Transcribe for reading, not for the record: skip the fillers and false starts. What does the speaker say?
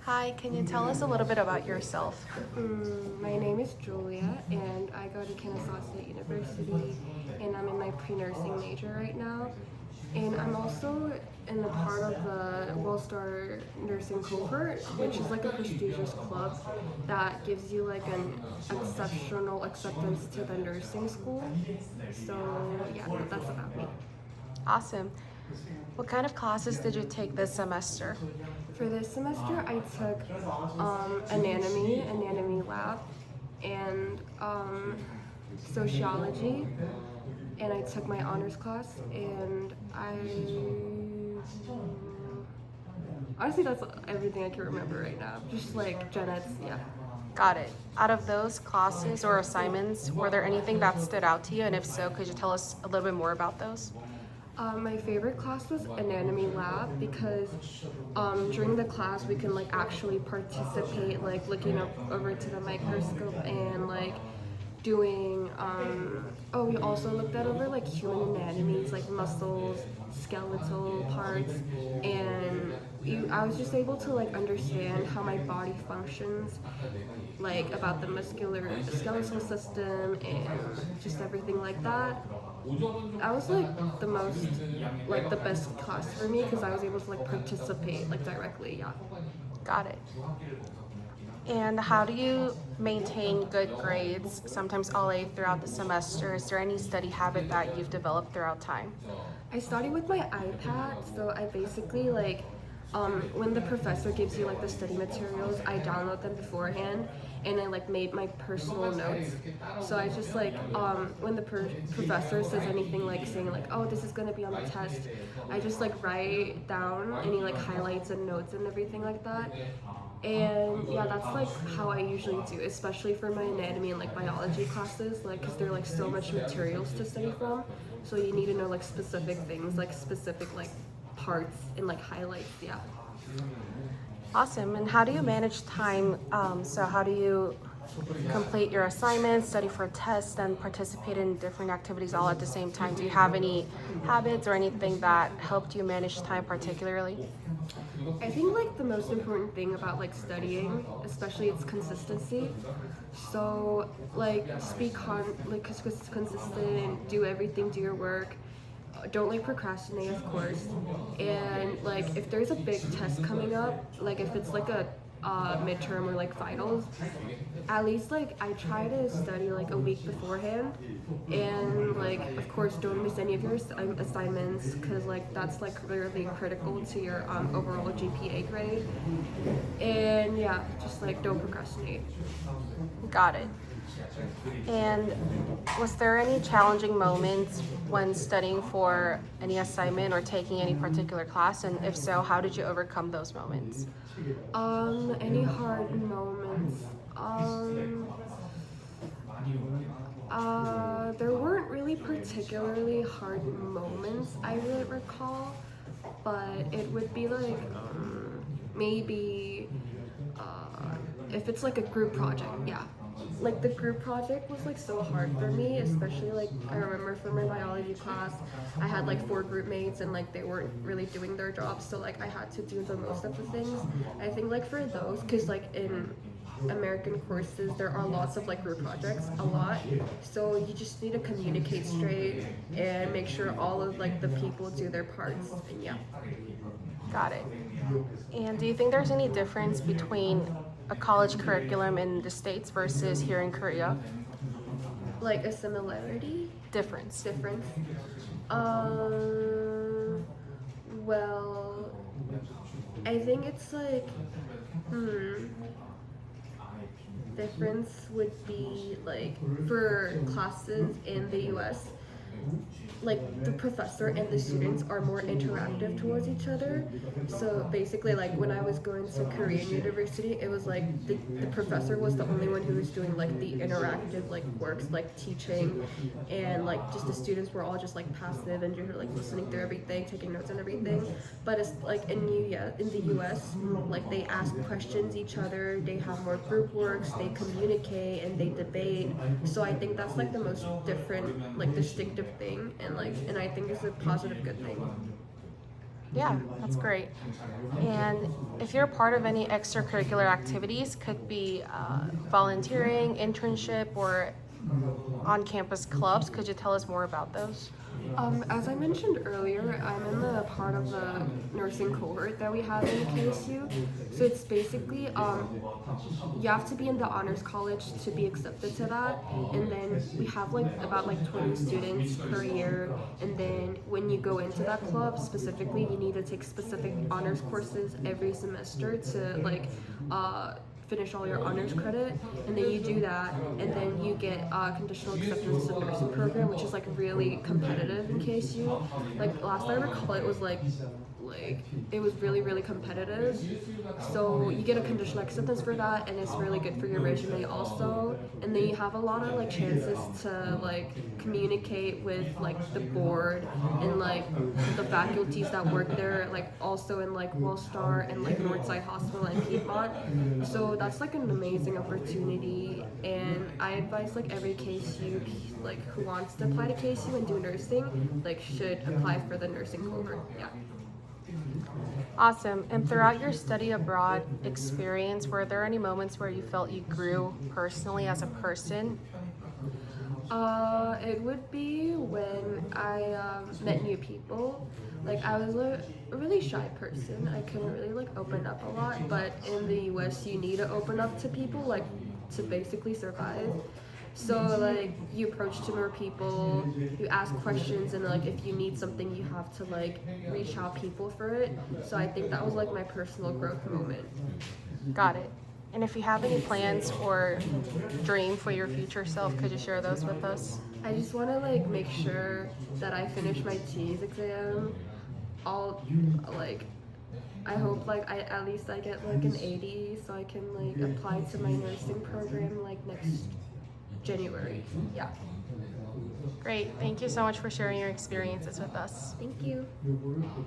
Hi, can you tell us a little bit about yourself? My name is Julia, and I go to Kennesaw State University, and I'm in my pre-nursing major right now. And I'm also in the part of the World Star Nursing Cohort, which is like a prestigious club that gives you like an exceptional acceptance to the nursing school. So yeah, that's about me. Awesome. What kind of classes did you take this semester? For this semester, I took anatomy lab, and sociology, and I took my honors class, and honestly, that's everything I can remember right now. Just like gen eds, yeah. Got it. Out of those classes or assignments, were there anything that stood out to you? And if so, could you tell us a little bit more about those? My favorite class was anatomy lab because during the class we can like actually participate, like looking up over to the microscope and like doing we also looked at over like human anatomies, like muscles, skeletal parts, and I was just able to like understand how my body functions, like about the skeletal system and just everything like that. I was like the best class for me because I was able to like participate like directly, yeah. Got it. And how do you maintain good grades, sometimes all A throughout the semester? Is there any study habit that you've developed throughout time? I study with my iPad, so I basically like when the professor gives you like the study materials, I download them beforehand and I like made my personal notes. So I just like when the professor says anything like saying like, oh, this is gonna be on the test, I just like write down any like highlights and notes and everything like that. And yeah, that's like how I usually do, especially for my anatomy and like biology classes, like because there are like so much materials to study from, so you need to know like specific things, like specific like parts and like highlights, yeah. Awesome. And how do you manage time? So how do you complete your assignments, study for tests, and participate in different activities all at the same time? Do you have any habits or anything that helped you manage time particularly? I think like the most important thing about like studying, especially its consistency. So like consistent, do everything, do your work. Don't like procrastinate, of course. And like if there's a big test coming up, like if it's like a midterm or like finals, at least like I try to study like a week beforehand, and like of course don't miss any of your assignments because like that's like really critical to your overall GPA grade. And yeah, just like don't procrastinate. Got it. And was there any challenging moments when studying for any assignment or taking any particular class? And if so, how did you overcome those moments? Any hard moments? There weren't really particularly hard moments I really recall, but it would be like maybe if it's like a group project, yeah. Like the group project was like so hard for me, especially like I remember for my biology class, I had like 4 group mates and like they weren't really doing their jobs, so like I had to do the most of the things. I think like for those, because like in American courses there are lots of like group projects, a lot, so you just need to communicate straight and make sure all of like the people do their parts, and yeah. Got it. And do you think there's any difference between a college curriculum in the States versus here in Korea? Like a similarity? Difference. Well, I think it's like, difference would be like for classes in the US, like the professor and the students are more interactive towards each other. So basically like when I was going to Korean university, it was like the professor was the only one who was doing like the interactive like works, like teaching, and like just the students were all just like passive and just like listening through everything, taking notes and everything. But it's like in the US, like they ask questions each other, they have more group works, they communicate and they debate. So I think that's like the most different, like distinctive thing, and I think it's a positive good thing. Yeah, that's great. And if you're part of any extracurricular activities, could be volunteering, internship, or on-campus clubs, could you tell us more about those? As I mentioned earlier, I'm in the part of the nursing cohort that we have in KSU. So it's basically you have to be in the honors college to be accepted to that, and then we have like about like 20 students per year. And then when you go into that club specifically, you need to take specific honors courses every semester to like finish all your honors credit, and then you do that, and then you get conditional acceptance to the nursing program, which is like really competitive in KSU. Like last I recall, it was like it was really competitive. So you get a conditional acceptance for that, and it's really good for your resume also. And then you have a lot of like chances to like communicate with like the board and like the faculties that work there, like also in like Wellstar and like Northside Hospital and Piedmont. So that's like an amazing opportunity, and I advise like every KSU like who wants to apply to KSU and do nursing like should apply for the nursing cohort. Yeah. Awesome. And throughout your study abroad experience, were there any moments where you felt you grew personally as a person? It would be when I met new people. Like I was a really shy person. I couldn't really like open up a lot, but in the US you need to open up to people like to basically survive. So like you approach to more people, you ask questions, and like if you need something you have to like reach out people for it. So I think that was like my personal growth moment. Got it. And if you have any plans or dream for your future self, could you share those with us? I just want to like make sure that I finish my TEAS exam. All like I hope like I at least I get like an 80 so I can like apply to my nursing program like next January. Yeah. Great. Thank you so much for sharing your experiences with us. Thank you.